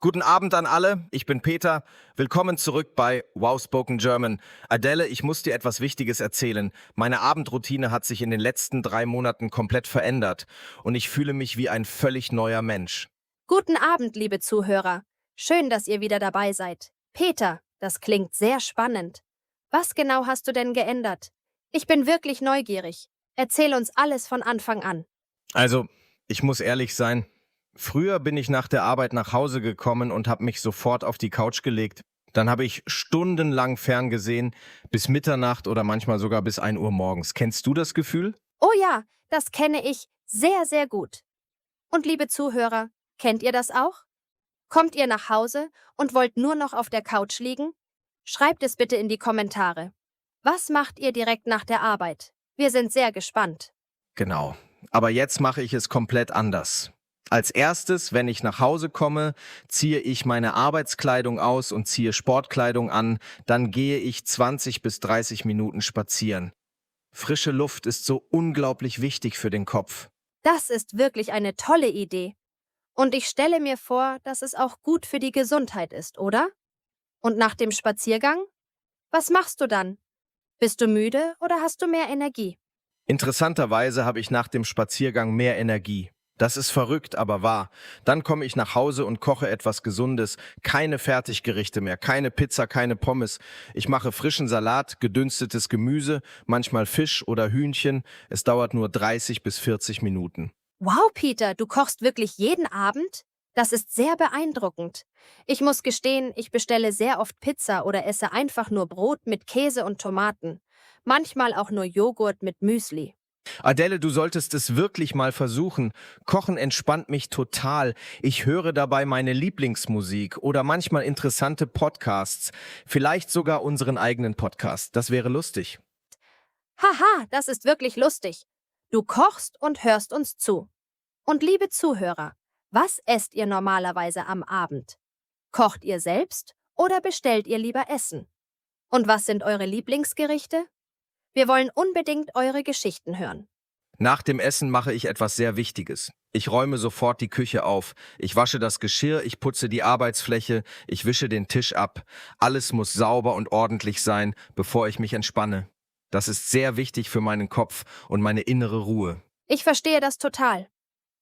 Guten Abend an alle, ich bin Peter. Willkommen zurück bei Wow Spoken German. Adele, ich muss dir etwas Wichtiges erzählen. Meine Abendroutine hat sich in den letzten 3 Monaten komplett verändert und ich fühle mich wie ein völlig neuer Mensch. Guten Abend, liebe Zuhörer. Schön, dass ihr wieder dabei seid. Peter, das klingt sehr spannend. Was genau hast du denn geändert? Ich bin wirklich neugierig. Erzähl uns alles von Anfang an. Also, ich muss ehrlich sein, früher bin ich nach der Arbeit nach Hause gekommen und habe mich sofort auf die Couch gelegt. Dann habe ich stundenlang ferngesehen, bis Mitternacht oder manchmal sogar bis 1 Uhr morgens. Kennst du das Gefühl? Oh ja, das kenne ich sehr, sehr gut. Und liebe Zuhörer, kennt ihr das auch? Kommt ihr nach Hause und wollt nur noch auf der Couch liegen? Schreibt es bitte in die Kommentare. Was macht ihr direkt nach der Arbeit? Wir sind sehr gespannt. Genau. Aber jetzt mache ich es komplett anders. Als erstes, wenn ich nach Hause komme, ziehe ich meine Arbeitskleidung aus und ziehe Sportkleidung an, dann gehe ich 20 bis 30 Minuten spazieren. Frische Luft ist so unglaublich wichtig für den Kopf. Das ist wirklich eine tolle Idee. Und ich stelle mir vor, dass es auch gut für die Gesundheit ist, oder? Und nach dem Spaziergang? Was machst du dann? Bist du müde oder hast du mehr Energie? Interessanterweise habe ich nach dem Spaziergang mehr Energie. Das ist verrückt, aber wahr. Dann komme ich nach Hause und koche etwas Gesundes. Keine Fertiggerichte mehr, keine Pizza, keine Pommes. Ich mache frischen Salat, gedünstetes Gemüse, manchmal Fisch oder Hühnchen. Es dauert nur 30 bis 40 Minuten. Wow, Peter, du kochst wirklich jeden Abend? Das ist sehr beeindruckend. Ich muss gestehen, ich bestelle sehr oft Pizza oder esse einfach nur Brot mit Käse und Tomaten. Manchmal auch nur Joghurt mit Müsli. Adele, du solltest es wirklich mal versuchen. Kochen entspannt mich total. Ich höre dabei meine Lieblingsmusik oder manchmal interessante Podcasts. Vielleicht sogar unseren eigenen Podcast. Das wäre lustig. Haha, das ist wirklich lustig. Du kochst und hörst uns zu. Und liebe Zuhörer, was esst ihr normalerweise am Abend? Kocht ihr selbst oder bestellt ihr lieber Essen? Und was sind eure Lieblingsgerichte? Wir wollen unbedingt eure Geschichten hören. Nach dem Essen mache ich etwas sehr Wichtiges. Ich räume sofort die Küche auf. Ich wasche das Geschirr, ich putze die Arbeitsfläche, ich wische den Tisch ab. Alles muss sauber und ordentlich sein, bevor ich mich entspanne. Das ist sehr wichtig für meinen Kopf und meine innere Ruhe. Ich verstehe das total.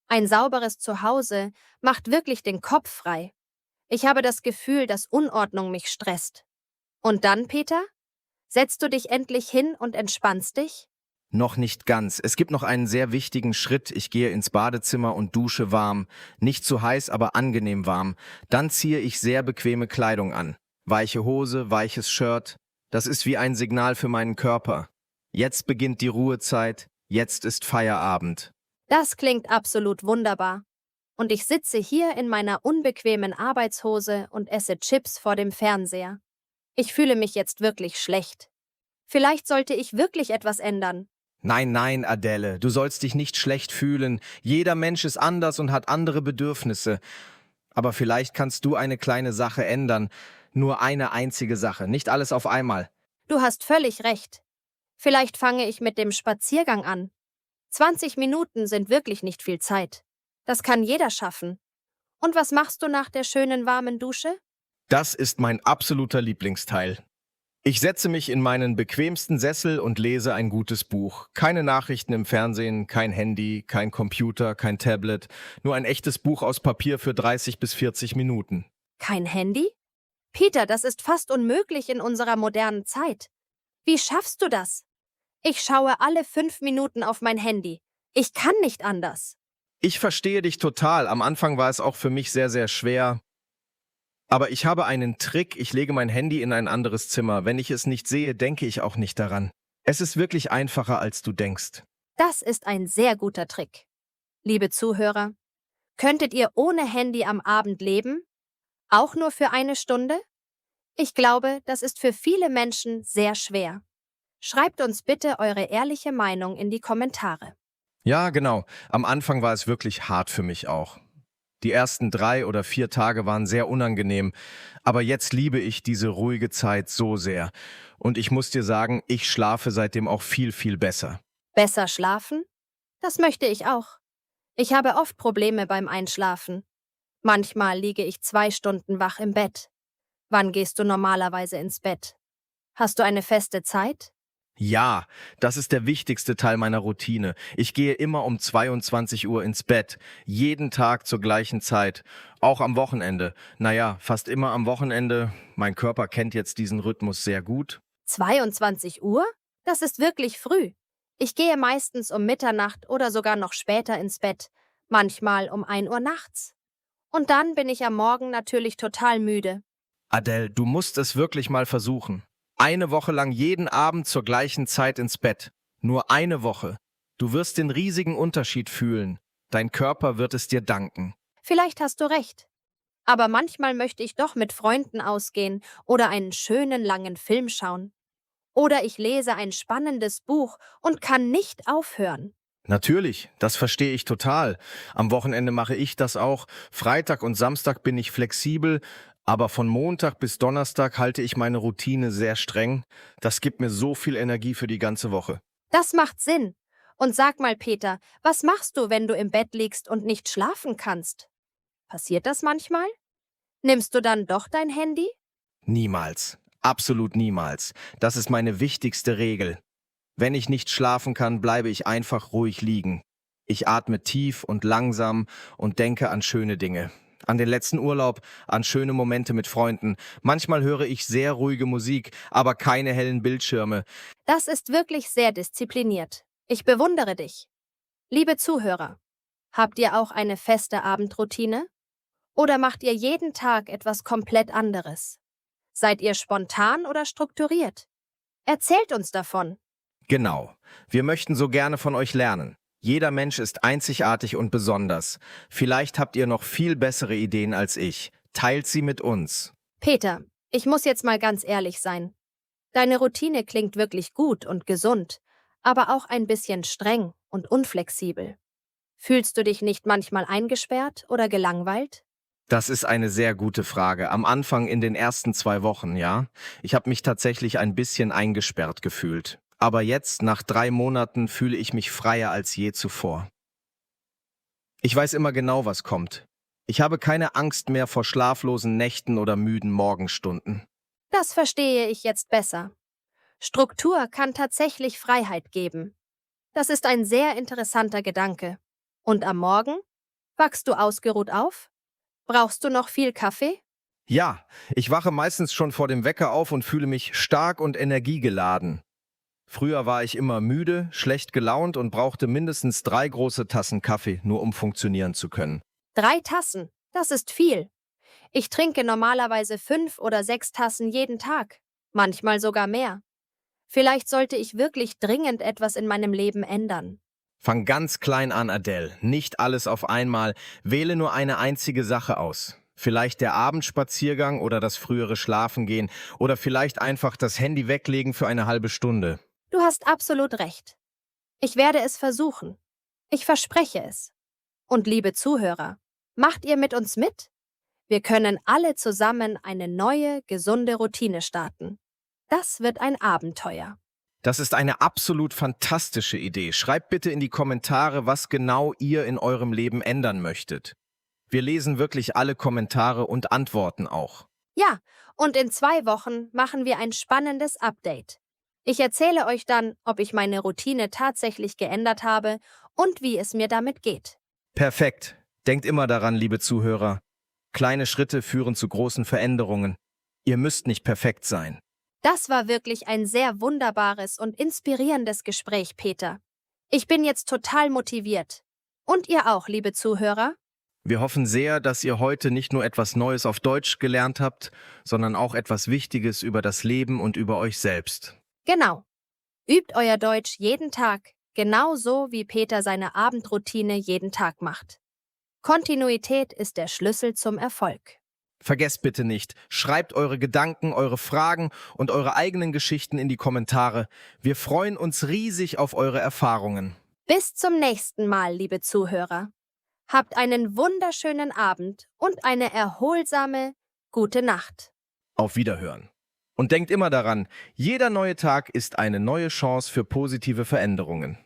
Ein sauberes Zuhause macht wirklich den Kopf frei. Ich habe das Gefühl, dass Unordnung mich stresst. Und dann, Peter? Setzt du dich endlich hin und entspannst dich? Noch nicht ganz. Es gibt noch einen sehr wichtigen Schritt. Ich gehe ins Badezimmer und dusche warm. Nicht zu heiß, aber angenehm warm. Dann ziehe ich sehr bequeme Kleidung an. Weiche Hose, weiches Shirt. Das ist wie ein Signal für meinen Körper. Jetzt beginnt die Ruhezeit. Jetzt ist Feierabend. Das klingt absolut wunderbar. Und ich sitze hier in meiner unbequemen Arbeitshose und esse Chips vor dem Fernseher. Ich fühle mich jetzt wirklich schlecht. Vielleicht sollte ich wirklich etwas ändern. Nein, nein, Adele, du sollst dich nicht schlecht fühlen. Jeder Mensch ist anders und hat andere Bedürfnisse. Aber vielleicht kannst du eine kleine Sache ändern. Nur eine einzige Sache, nicht alles auf einmal. Du hast völlig recht. Vielleicht fange ich mit dem Spaziergang an. 20 Minuten sind wirklich nicht viel Zeit. Das kann jeder schaffen. Und was machst du nach der schönen warmen Dusche? Das ist mein absoluter Lieblingsteil. Ich setze mich in meinen bequemsten Sessel und lese ein gutes Buch. Keine Nachrichten im Fernsehen, kein Handy, kein Computer, kein Tablet. Nur ein echtes Buch aus Papier für 30 bis 40 Minuten. Kein Handy? Peter, das ist fast unmöglich in unserer modernen Zeit. Wie schaffst du das? Ich schaue alle 5 Minuten auf mein Handy. Ich kann nicht anders. Ich verstehe dich total. Am Anfang war es auch für mich sehr, sehr schwer. Aber ich habe einen Trick. Ich lege mein Handy in ein anderes Zimmer. Wenn ich es nicht sehe, denke ich auch nicht daran. Es ist wirklich einfacher, als du denkst. Das ist ein sehr guter Trick. Liebe Zuhörer, könntet ihr ohne Handy am Abend leben? Auch nur für 1 Stunde? Ich glaube, das ist für viele Menschen sehr schwer. Schreibt uns bitte eure ehrliche Meinung in die Kommentare. Ja, genau. Am Anfang war es wirklich hart für mich auch. Die ersten 3 oder 4 Tage waren sehr unangenehm, aber jetzt liebe ich diese ruhige Zeit so sehr. Und ich muss dir sagen, ich schlafe seitdem auch viel, viel besser. Besser schlafen? Das möchte ich auch. Ich habe oft Probleme beim Einschlafen. Manchmal liege ich 2 Stunden wach im Bett. Wann gehst du normalerweise ins Bett? Hast du eine feste Zeit? Ja, das ist der wichtigste Teil meiner Routine. Ich gehe immer um 22 Uhr ins Bett, jeden Tag zur gleichen Zeit, auch am Wochenende. Naja, fast immer am Wochenende. Mein Körper kennt jetzt diesen Rhythmus sehr gut. 22 Uhr? Das ist wirklich früh. Ich gehe meistens um Mitternacht oder sogar noch später ins Bett, manchmal um 1 Uhr nachts. Und dann bin ich am Morgen natürlich total müde. Adele, du musst es wirklich mal versuchen. Eine Woche lang jeden Abend zur gleichen Zeit ins Bett. Nur eine Woche. Du wirst den riesigen Unterschied fühlen. Dein Körper wird es dir danken. Vielleicht hast du recht. Aber manchmal möchte ich doch mit Freunden ausgehen oder einen schönen langen Film schauen. Oder ich lese ein spannendes Buch und kann nicht aufhören. Natürlich, das verstehe ich total. Am Wochenende mache ich das auch. Freitag und Samstag bin ich flexibel, aber von Montag bis Donnerstag halte ich meine Routine sehr streng. Das gibt mir so viel Energie für die ganze Woche. Das macht Sinn. Und sag mal, Peter, was machst du, wenn du im Bett liegst und nicht schlafen kannst? Passiert das manchmal? Nimmst du dann doch dein Handy? Niemals. Absolut niemals. Das ist meine wichtigste Regel. Wenn ich nicht schlafen kann, bleibe ich einfach ruhig liegen. Ich atme tief und langsam und denke an schöne Dinge. An den letzten Urlaub, an schöne Momente mit Freunden. Manchmal höre ich sehr ruhige Musik, aber keine hellen Bildschirme. Das ist wirklich sehr diszipliniert. Ich bewundere dich. Liebe Zuhörer, habt ihr auch eine feste Abendroutine? Oder macht ihr jeden Tag etwas komplett anderes? Seid ihr spontan oder strukturiert? Erzählt uns davon. Genau. Wir möchten so gerne von euch lernen. Jeder Mensch ist einzigartig und besonders. Vielleicht habt ihr noch viel bessere Ideen als ich. Teilt sie mit uns. Peter, ich muss jetzt mal ganz ehrlich sein. Deine Routine klingt wirklich gut und gesund, aber auch ein bisschen streng und unflexibel. Fühlst du dich nicht manchmal eingesperrt oder gelangweilt? Das ist eine sehr gute Frage. Am Anfang in den ersten 2 Wochen, ja. Ich habe mich tatsächlich ein bisschen eingesperrt gefühlt. Aber jetzt, nach 3 Monaten, fühle ich mich freier als je zuvor. Ich weiß immer genau, was kommt. Ich habe keine Angst mehr vor schlaflosen Nächten oder müden Morgenstunden. Das verstehe ich jetzt besser. Struktur kann tatsächlich Freiheit geben. Das ist ein sehr interessanter Gedanke. Und am Morgen? Wachst du ausgeruht auf? Brauchst du noch viel Kaffee? Ja, ich wache meistens schon vor dem Wecker auf und fühle mich stark und energiegeladen. Früher war ich immer müde, schlecht gelaunt und brauchte mindestens 3 große Tassen Kaffee, nur um funktionieren zu können. 3 Tassen, das ist viel. Ich trinke normalerweise 5 oder 6 Tassen jeden Tag, manchmal sogar mehr. Vielleicht sollte ich wirklich dringend etwas in meinem Leben ändern. Fang ganz klein an, Adele. Nicht alles auf einmal. Wähle nur eine einzige Sache aus. Vielleicht der Abendspaziergang oder das frühere Schlafengehen oder vielleicht einfach das Handy weglegen für eine halbe Stunde. Du hast absolut recht. Ich werde es versuchen. Ich verspreche es. Und liebe Zuhörer, macht ihr mit uns mit? Wir können alle zusammen eine neue, gesunde Routine starten. Das wird ein Abenteuer. Das ist eine absolut fantastische Idee. Schreibt bitte in die Kommentare, was genau ihr in eurem Leben ändern möchtet. Wir lesen wirklich alle Kommentare und antworten auch. Ja, und in 2 Wochen machen wir ein spannendes Update. Ich erzähle euch dann, ob ich meine Routine tatsächlich geändert habe und wie es mir damit geht. Perfekt. Denkt immer daran, liebe Zuhörer. Kleine Schritte führen zu großen Veränderungen. Ihr müsst nicht perfekt sein. Das war wirklich ein sehr wunderbares und inspirierendes Gespräch, Peter. Ich bin jetzt total motiviert. Und ihr auch, liebe Zuhörer? Wir hoffen sehr, dass ihr heute nicht nur etwas Neues auf Deutsch gelernt habt, sondern auch etwas Wichtiges über das Leben und über euch selbst. Genau. Übt euer Deutsch jeden Tag, genauso wie Peter seine Abendroutine jeden Tag macht. Kontinuität ist der Schlüssel zum Erfolg. Vergesst bitte nicht, schreibt eure Gedanken, eure Fragen und eure eigenen Geschichten in die Kommentare. Wir freuen uns riesig auf eure Erfahrungen. Bis zum nächsten Mal, liebe Zuhörer. Habt einen wunderschönen Abend und eine erholsame, gute Nacht. Auf Wiederhören. Und denkt immer daran, jeder neue Tag ist eine neue Chance für positive Veränderungen.